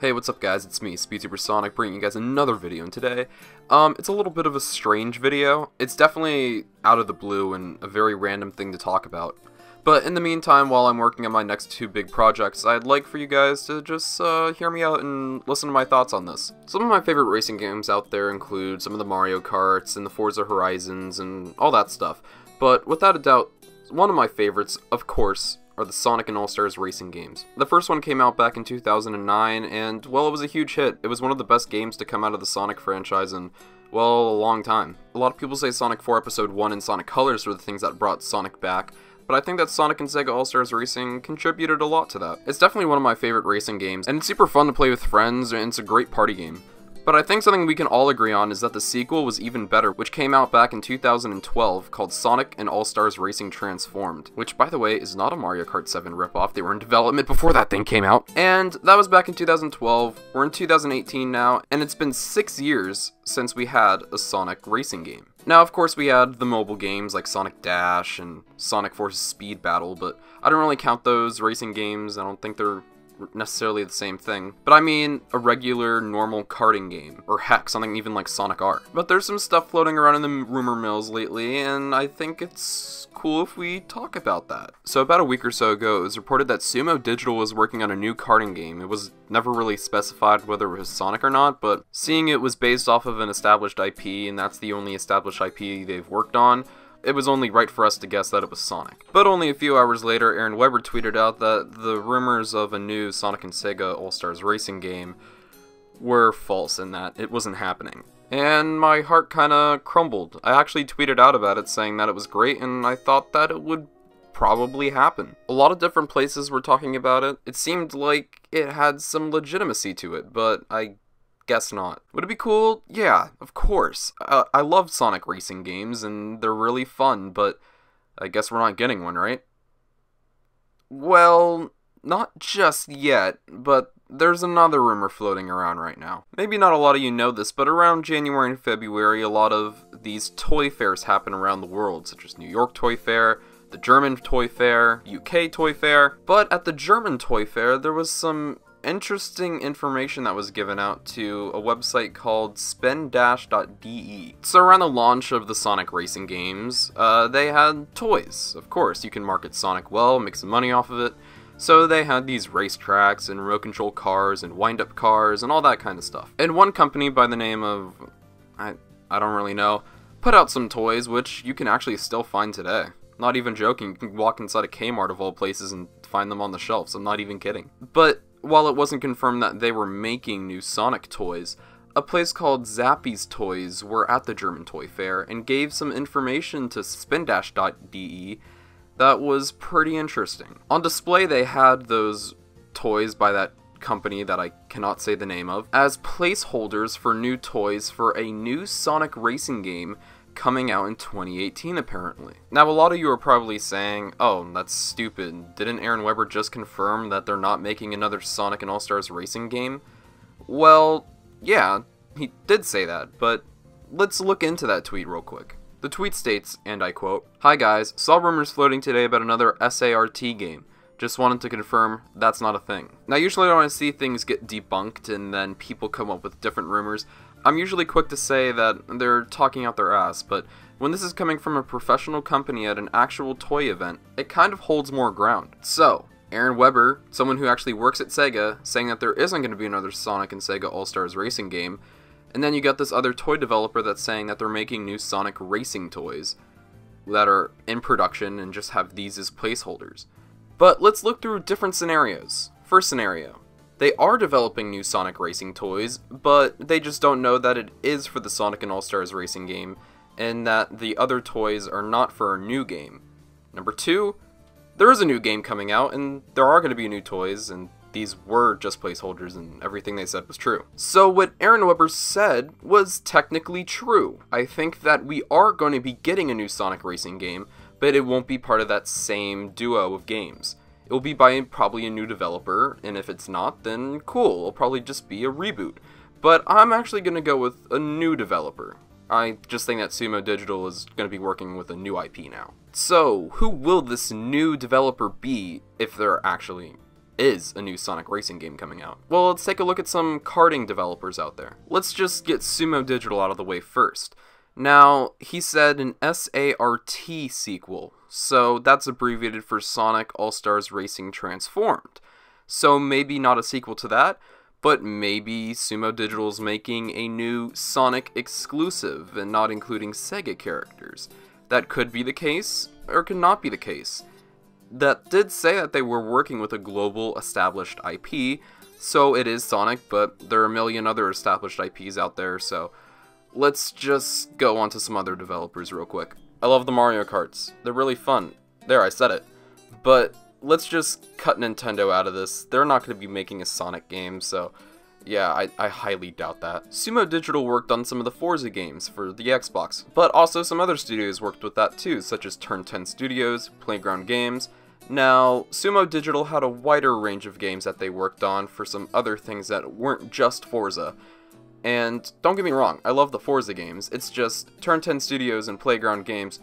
Hey, what's up guys, it's me, SpeedSuperSonic, bringing you guys another video, and today, it's a little bit of a strange video. It's definitely out of the blue and a very random thing to talk about. But in the meantime, while I'm working on my next two big projects, I'd like for you guys to just hear me out and listen to my thoughts on this. Some of my favorite racing games out there include some of the Mario Karts and the Forza Horizons and all that stuff. But without a doubt, one of my favorites, of course, are the Sonic and All-Stars racing games. The first one came out back in 2009, and, well, it was a huge hit. It was one of the best games to come out of the Sonic franchise in, well, a long time. A lot of people say Sonic 4 Episode 1 and Sonic Colors were the things that brought Sonic back, but I think that Sonic and Sega All-Stars Racing contributed a lot to that. It's definitely one of my favorite racing games, and it's super fun to play with friends, and it's a great party game. But I think something we can all agree on is that the sequel was even better, which came out back in 2012, called Sonic and All-Stars Racing Transformed, which, by the way, is not a Mario Kart 7 ripoff. They were in development before that thing came out. And that was back in 2012, we're in 2018 now, and it's been 6 years since we had a Sonic racing game. Now, of course, we had the mobile games like Sonic Dash and Sonic Forces Speed Battle, but I don't really count those racing games. I don't think they're necessarily the same thing, but I mean a regular normal karting game, or heck, something even like Sonic R. But there's some stuff floating around in the rumor mills lately, and I think it's cool if we talk about that. So about a week or so ago, it was reported that Sumo Digital was working on a new karting game. It was never really specified whether it was Sonic or not, but seeing it was based off of an established IP, and that's the only established IP they've worked on, it was only right for us to guess that it was Sonic. But only a few hours later, Aaron Weber tweeted out that the rumors of a new Sonic and Sega All-Stars racing game were false and that it wasn't happening. And my heart kinda crumbled. I actually tweeted out about it saying that it was great and I thought that it would probably happen. A lot of different places were talking about it. It seemed like it had some legitimacy to it, but I guess not. Would it be cool? Yeah, of course. I love Sonic racing games, and they're really fun, but I guess we're not getting one, right? Well, not just yet, but there's another rumor floating around right now. Maybe not a lot of you know this, but around January and February, a lot of these toy fairs happen around the world, such as New York Toy Fair, the German Toy Fair, UK Toy Fair. But at the German Toy Fair, there was some interesting information that was given out to a website called spend-de. So around the launch of the Sonic racing games, they had toys. Of course, you can market Sonic well, make some money off of it. So they had these racetracks and remote control cars and wind-up cars and all that kind of stuff. And one company by the name of, I don't really know, put out some toys which you can actually still find today. Not even joking, you can walk inside a Kmart of all places and find them on the shelves. I'm not even kidding. But while it wasn't confirmed that they were making new Sonic toys, a place called Zappy's Toys were at the German Toy Fair and gave some information to spend-de that was pretty interesting. On display they had those toys by that company that I cannot say the name of as placeholders for new toys for a new Sonic racing game coming out in 2018 apparently. Now a lot of you are probably saying, oh, that's stupid. Didn't Aaron Weber just confirm that they're not making another Sonic and All-Stars racing game? Well, yeah, he did say that, but let's look into that tweet real quick. The tweet states, and I quote, "Hi guys, saw rumors floating today about another SART game. Just wanted to confirm that's not a thing." Now usually when I see things get debunked and then people come up with different rumors, I'm usually quick to say that they're talking out their ass, but when this is coming from a professional company at an actual toy event, it kind of holds more ground. So, Aaron Weber, someone who actually works at Sega, saying that there isn't going to be another Sonic and Sega All-Stars racing game, and then you got this other toy developer that's saying that they're making new Sonic racing toys that are in production and just have these as placeholders. But let's look through different scenarios. First scenario. They are developing new Sonic racing toys, but they just don't know that it is for the Sonic and All-Stars racing game, and that the other toys are not for a new game. Number two, there is a new game coming out, and there are going to be new toys, and these were just placeholders, and everything they said was true. So what Aaron Weber said was technically true. I think that we are going to be getting a new Sonic racing game, but it won't be part of that same duo of games. It will be by probably a new developer, and if it's not, then cool, it'll probably just be a reboot. But I'm actually going to go with a new developer. I just think that Sumo Digital is going to be working with a new IP now. So, who will this new developer be if they're actually is a new Sonic racing game coming out? Well, let's take a look at some karting developers out there. Let's just get Sumo Digital out of the way first. Now, he said an SART sequel, so that's abbreviated for Sonic All-Stars Racing Transformed. So maybe not a sequel to that, but maybe Sumo Digital's making a new Sonic exclusive and not including Sega characters. That could be the case, or could not be the case. That did say that they were working with a global established IP, so it is Sonic, but there are a million other established IPs out there, so let's just go on to some other developers real quick. I love the Mario Karts. They're really fun. There, I said it. But let's just cut Nintendo out of this. They're not going to be making a Sonic game, so yeah, I highly doubt that. Sumo Digital worked on some of the Forza games for the Xbox, but also some other studios worked with that too, such as Turn 10 Studios, Playground Games. Now, Sumo Digital had a wider range of games that they worked on for some other things that weren't just Forza. And don't get me wrong, I love the Forza games, it's just Turn 10 Studios and Playground Games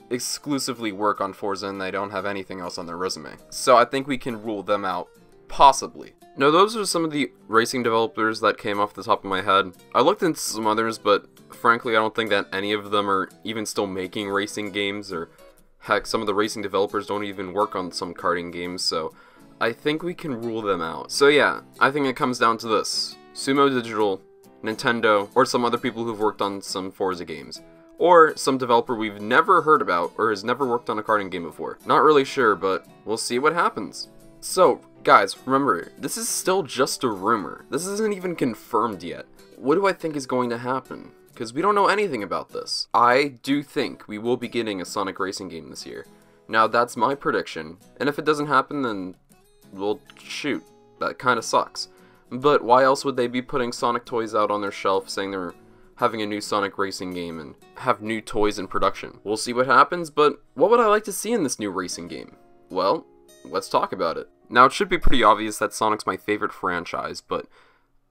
exclusively work on Forza and they don't have anything else on their resume. So I think we can rule them out, possibly. Now those are some of the racing developers that came off the top of my head. I looked into some others, but frankly I don't think that any of them are even still making racing games, or heck, some of the racing developers don't even work on some karting games, so I think we can rule them out. So yeah, I think it comes down to this: Sumo Digital, Nintendo, or some other people who've worked on some Forza games. Or some developer we've never heard about or has never worked on a karting game before. Not really sure, but we'll see what happens. So, guys, remember, this is still just a rumor. This isn't even confirmed yet. What do I think is going to happen? Because we don't know anything about this. I do think we will be getting a Sonic racing game this year. Now, that's my prediction, and if it doesn't happen, then, well, shoot, that kind of sucks. But why else would they be putting Sonic toys out on their shelf saying they're having a new Sonic racing game and have new toys in production? We'll see what happens, but what would I like to see in this new racing game? Well, let's talk about it. Now, it should be pretty obvious that Sonic's my favorite franchise, but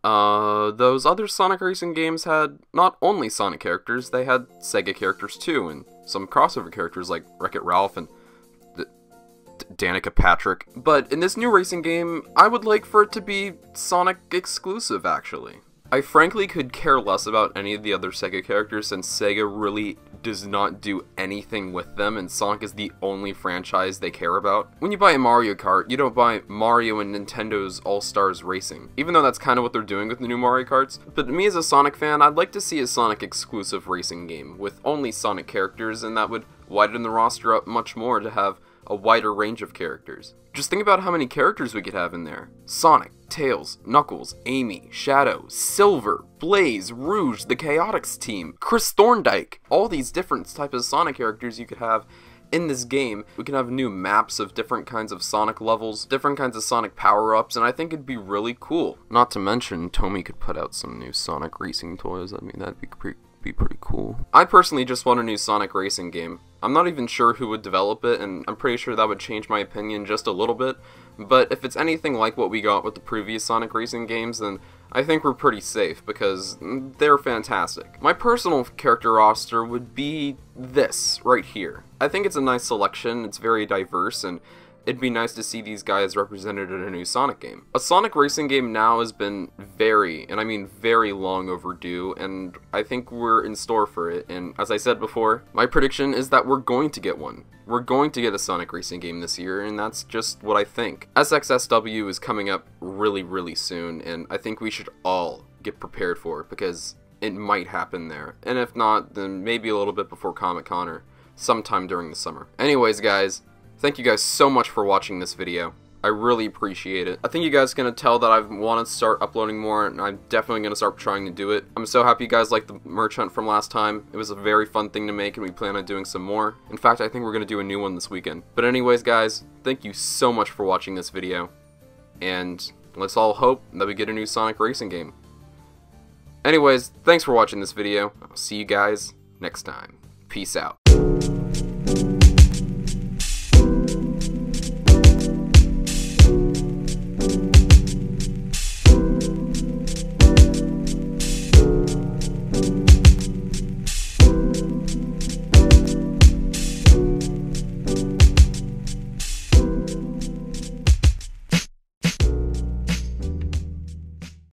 those other Sonic racing games had not only Sonic characters, they had Sega characters too, and some crossover characters like Wreck-It Ralph and Danica Patrick. But in this new racing game, I would like for it to be Sonic exclusive, actually. I frankly could care less about any of the other Sega characters since Sega really does not do anything with them, and Sonic is the only franchise they care about. When you buy a Mario Kart, you don't buy Mario and Nintendo's All-Stars Racing, even though that's kind of what they're doing with the new Mario Karts. But me as a Sonic fan, I'd like to see a Sonic exclusive racing game with only Sonic characters, and that would widen the roster up much more to have a wider range of characters. Just think about how many characters we could have in there. Sonic, Tails, Knuckles, Amy, Shadow, Silver, Blaze, Rouge, the Chaotix team, Chris Thorndike. All these different types of Sonic characters you could have in this game. We can have new maps of different kinds of Sonic levels, different kinds of Sonic power-ups, and I think it'd be really cool. Not to mention, Tomy could put out some new Sonic racing toys. I mean, that'd be pretty cool. I personally just want a new Sonic racing game. I'm not even sure who would develop it, and I'm pretty sure that would change my opinion just a little bit, but if it's anything like what we got with the previous Sonic racing games, then I think we're pretty safe, because they're fantastic. My personal character roster would be this, right here. I think it's a nice selection, it's very diverse, and it'd be nice to see these guys represented in a new Sonic game. A Sonic racing game now has been very, and I mean very long overdue, and I think we're in store for it, and as I said before, my prediction is that we're going to get one. We're going to get a Sonic racing game this year, and that's just what I think. SXSW is coming up really soon, and I think we should all get prepared for it, because it might happen there. And if not, then maybe a little bit before Comic-Con or sometime during the summer. Anyways, guys, thank you guys so much for watching this video. I really appreciate it. I think you guys can tell that I want to start uploading more, and I'm definitely going to start trying to do it. I'm so happy you guys liked the merch hunt from last time. It was a very fun thing to make, and we plan on doing some more. In fact, I think we're going to do a new one this weekend. But anyways, guys, thank you so much for watching this video, and let's all hope that we get a new Sonic racing game. Anyways, thanks for watching this video. I'll see you guys next time. Peace out.